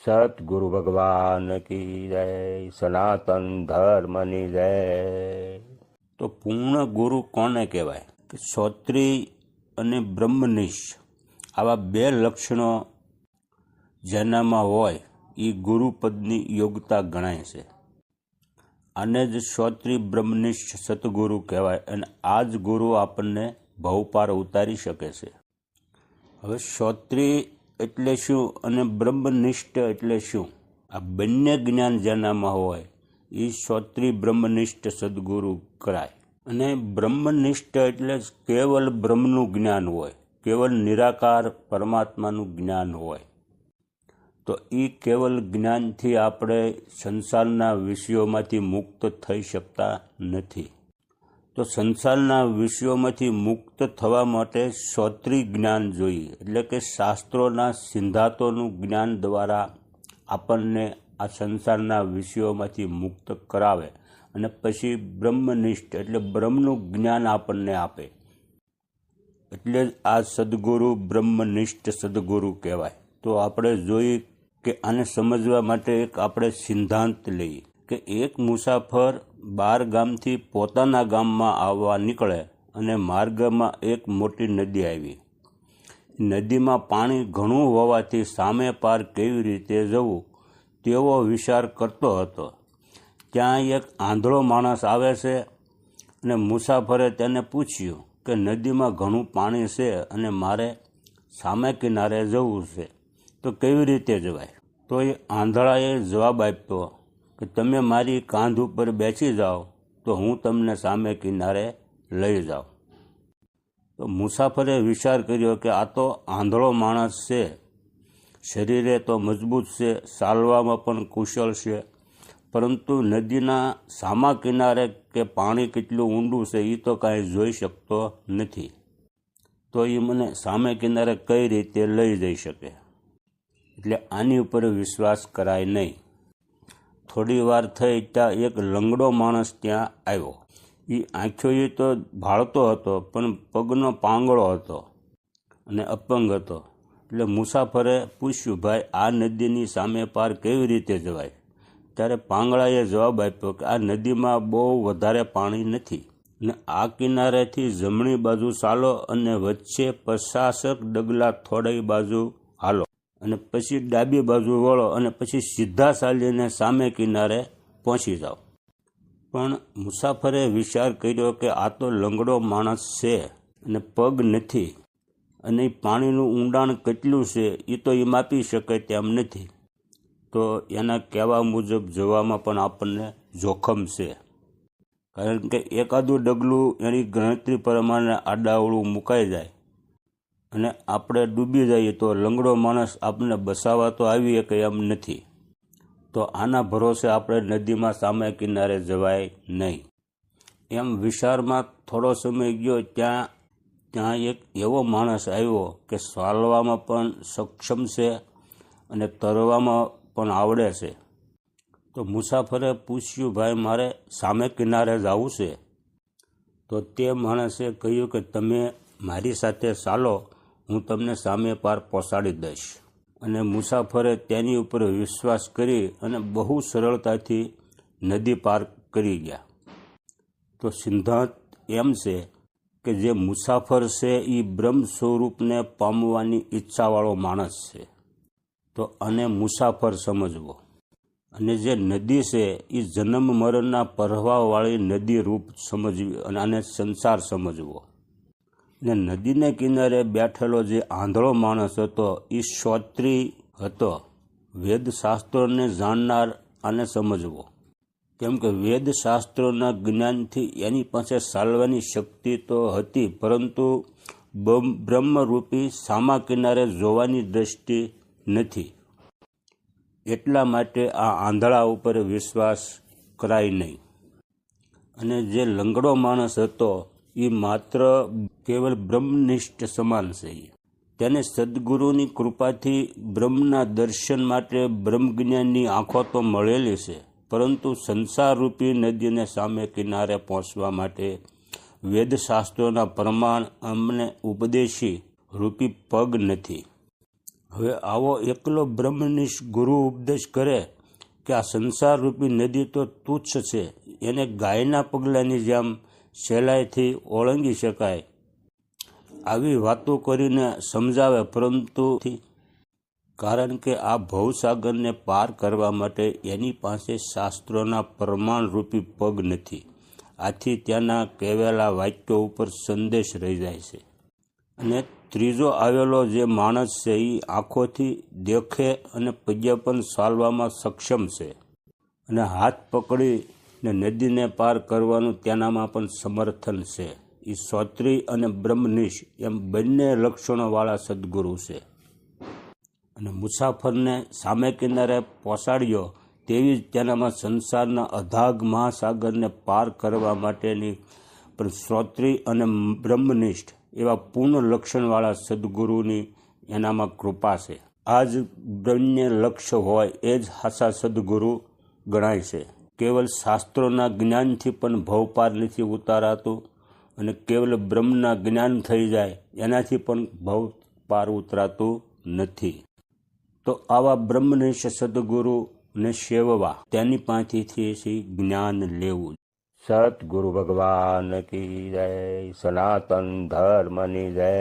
સતગુરુ ભગવાન કી જય, સનાતન ધર્મની જય। તો પૂર્ણ ગુરુ કોને કહેવાય? કે શ્રોત્રિય અને બ્રહ્મનિષ્ઠ આવા બે લક્ષણો જેનામાં હોય એ ગુરુપદની યોગ્યતા ગણાય છે। આને જ શ્રોત્રિય બ્રહ્મનિષ્ઠ સતગુરુ કહેવાય અને આ જ ગુરુ આપણને ભવપાર ઉતારી શકે છે। હવે શ્રોત્રિય એટલે શું અને બ્રહ્મનિષ્ઠ એટલે શું? આ બંને જ્ઞાન જેનામાં હોય એ શ્રોત્રિય બ્રહ્મનિષ્ઠ સદગુરુ કરાય। અને બ્રહ્મનિષ્ઠ એટલે કેવલ બ્રહ્મનું જ્ઞાન હોય, કેવલ નિરાકાર પરમાત્માનું જ્ઞાન હોય। તો એ કેવલ જ્ઞાનથી આપણે સંસારના વિષયોમાંથી મુક્ત થઈ શકતા નથી। તો સંસારના વિષયોમાંથી મુક્ત થવા માટે શ્રોત્રિય જ્ઞાન જોઈએ, એટલે કે શાસ્ત્રોના સિદ્ધાંતોનું જ્ઞાન દ્વારા આપણને આ સંસારના વિષયોમાંથી મુક્ત કરાવે અને પછી બ્રહ્મનિષ્ઠ એટલે બ્રહ્મનું જ્ઞાન આપણને આપે। એટલે જ આ સદગુરુ બ્રહ્મનિષ્ઠ સદગુરુ કહેવાય। તો આપણે જોઈએ કે આને સમજવા માટે એક આપણે સિદ્ધાંત લઈએ કે એક મુસાફર 12 ગામથી પોતાના ગામમાં આવવા નીકળે અને માર્ગમાં એક મોટી નદી આવી। નદીમાં પાણી ઘણું હોવાથી સામે પાર કેવી રીતે જવું તેવો વિચાર કરતો હતો। ત્યાં એક આંધળો માણસ આવે છે અને મુસાફરે તેને પૂછ્યું કે નદીમાં ઘણું પાણી છે અને મારે સામે કિનારે જવું છે, તો કેવી રીતે જવાય? તો એ આંધળાએ જવાબ આપ્યો કે તમે મારી કાંધ ઉપર બેસી જાઓ તો હું તમને સામે કિનારે લઈ જાઉં। તો મુસાફરે વિચાર કર્યો કે આ તો આંધળો માણસ છે, શરીરે તો મજબૂત છે, ચાલવામાં પણ કુશળ છે, પરંતુ નદીના સામા કિનારે કે પાણી કેટલું ઊંડું છે એ તો કાંઈ જોઈ શકતો નથી, તો એ મને સામે કિનારે કઈ રીતે લઈ જઈ શકે? એટલે આની ઉપર વિશ્વાસ કરાય નહીં। થોડી વાર થઈ ત્યાં એક લંગડો માણસ ત્યાં આવ્યો। એ આંખોએ તો ભાળતો હતો પણ પગનો પાંગળો હતો અને અપંગ હતો। એટલે મુસાફરે પૂછ્યું, ભાઈ આ નદીની સામે પાર કેવી રીતે જવાય? ત્યારે પાંગળાએ જવાબ આપ્યો કે આ નદીમાં બહુ વધારે પાણી નથી અને આ કિનારેથી જમણી બાજુ ચાલો અને વચ્ચે 50 ડગલા થોડી બાજુ હાલો અને પછી ડાબી બાજુ વળો અને પછી સીધા ચાલીને સામે કિનારે પહોંચી જાઓ। પણ મુસાફરે વિચાર કર્યો કે આ તો લંગડો માણસ છે અને પગ નથી અને પાણીનું ઊંડાણ કેટલું છે એ તો એ માપી શકે તેમ નથી, તો એના કહેવા મુજબ જવામાં પણ આપણને જોખમ છે, કારણ કે એકાદું ડગલું એની ગણતરી પ્રમાણે આડાવળું મુકાઈ જાય અને આપણે ડૂબી જઈએ તો લંગડો માણસ આપણને બચાવવા તો આવી શકે એમ નથી। તો આના ભરોસે આપણે નદીમાં સામે કિનારે જવાય નહીં। એમ વિચારમાં થોડો સમય ગયો, ત્યાં એક એવો માણસ આવ્યો કે ચાલવામાં પણ સક્ષમ છે અને તરવામાં પણ આવડે છે। તો મુસાફરે પૂછ્યું, ભાઈ મારે સામે કિનારે જવું છે? તો તે માણસે કહ્યું કે તમે મારી સાથે ચાલો, હું તમને સામે પાર પહોંચાડી દઈશ। અને મુસાફરે તેની ઉપર વિશ્વાસ કરી અને બહુ સરળતાથી નદી પાર કરી ગયા। તો સિદ્ધાંત એમ છે કે જે મુસાફર છે એ બ્રહ્મ સ્વરૂપને પામવાની ઈચ્છાવાળો માણસ છે, તો આને મુસાફર સમજવો। અને જે નદી છે એ જન્મ મરણના પ્રવાહવાળી નદી રૂપ સમજવી અને આને સંસાર સમજવો। ને નદીને કિનારે બેઠેલો જે આંધળો માણસ હતો એ શ્રોત્રિય હતો, વેદશાસ્ત્રોને જાણનાર આને સમજવો, કેમ કે વેદશાસ્ત્રોના જ્ઞાનથી એની પાસે ચાલવાની શક્તિ તો હતી, પરંતુ બ્રહ્મરૂપી સામા કિનારે જોવાની દ્રષ્ટિ નથી। એટલા માટે આ આંધળા ઉપર વિશ્વાસ કરાય નહીં। અને જે લંગડો માણસ હતો એ માત્ર કેવલ બ્રહ્મનિષ્ઠ સમાન છે। તેને સદગુરુની કૃપાથી બ્રહ્મના દર્શન માટે બ્રહ્મજ્ઞાનની આંખો તો મળેલી છે, પરંતુ સંસારરૂપી નદીને સામે કિનારે પહોંચવા માટે વેદશાસ્ત્રોના પ્રમાણ અમને ઉપદેશી રૂપી પગ નથી। હવે આવો એકલો બ્રહ્મનિષ્ઠ ગુરુ ઉપદેશ કરે કે આ સંસાર રૂપી નદી તો તુચ્છ છે, એને ગાયના પગલાંની જેમ સહેલાઈથી ઓળંગી શકાય, આવી વાતો કરીને સમજાવે, પરંતુ કારણ કે આ ભવસાગરને પાર કરવા માટે એની પાસે શાસ્ત્રોના પ્રમાણરૂપી પગ નથી. આથી ત્યાંના કહેવેલા વાક્યો ઉપર સંદેશ રહી જાય છે. અને ત્રીજો આવેલો જે માણસ છે એ આંખોથી દેખે અને પગે પણ ચાલવામાં સક્ષમ છે અને હાથ પકડીને નદીને પાર કરવાનું તેનામાં પણ સમર્થન છે. એ શ્રોત્રિય અને બ્રહ્મનિષ્ઠ એમ બંને લક્ષણોવાળા સદગુરુ છે. અને મુસાફરને સામે કિનારે પહોંચાડ્યો તેવી જ તેનામાં સંસારના અધાગ મહાસાગરને પાર કરવા માટેની પણ શ્રોત્રિય અને બ્રહ્મનિષ્ઠ એવા પૂર્ણ લક્ષણવાળા સદગુરુની એનામાં કૃપા છે. આ જ બંને લક્ષ્ય હોય એ જ સાચા સદગુરુ ગણાય છે. કેવલ શાસ્ત્રોના જ્ઞાનથી પણ ભવપાર નથી ઉતારાતું અને કેવલ બ્રહ્મના જ્ઞાન થઈ જાય એનાથી પણ ભવ પાર ઉતરાતું નથી. તો આવા બ્રહ્મનિષ્ઠ સદગુરુને સેવવા, તેની પાસેથી જ્ઞાન લેવું. સતગુરુ ભગવાન કી જય, સનાતન ધર્મની જય.